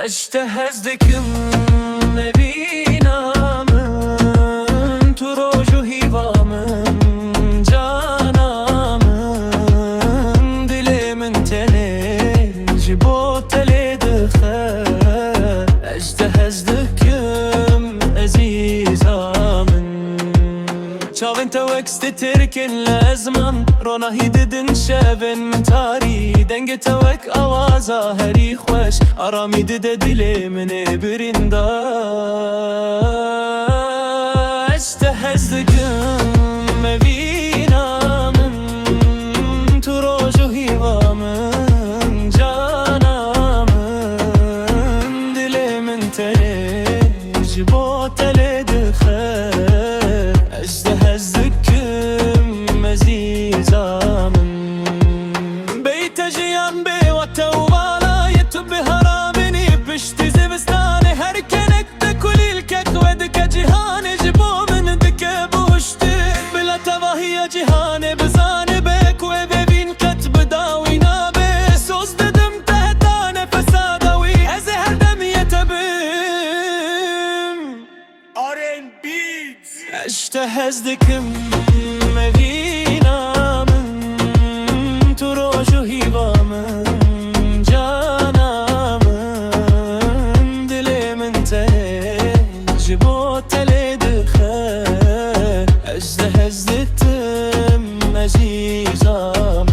اشتهزدكم nebinamın Turoju hivamın Canamın Dilimin teneci boteli dıkhe اشتهزدكم azizamın Çavin teveksti tirkin lezman Rona hididin şevin min tari Denge tevek avaza heri خوش آرامی ده دل من برندا اشتهزدكم مبینامın تو روجو هیوامın canamın Dilimin teneci boteli dıkhe اشتهزدكم azizamın Beyteciyan beyvate uvala بهرامني بشتي زبستاني هركنك تكل الكك ودك جهاني جبو من دك بوشتي بلا تواهي جهاني بزاني بك وببين كتب داوينا بسوز ددم تهداني فسادوي ازهر دم يتبم R&B اشتهزدكم مدينامın تروجو هيوامın بوتeli dıkhe اشتهزدكم azizamın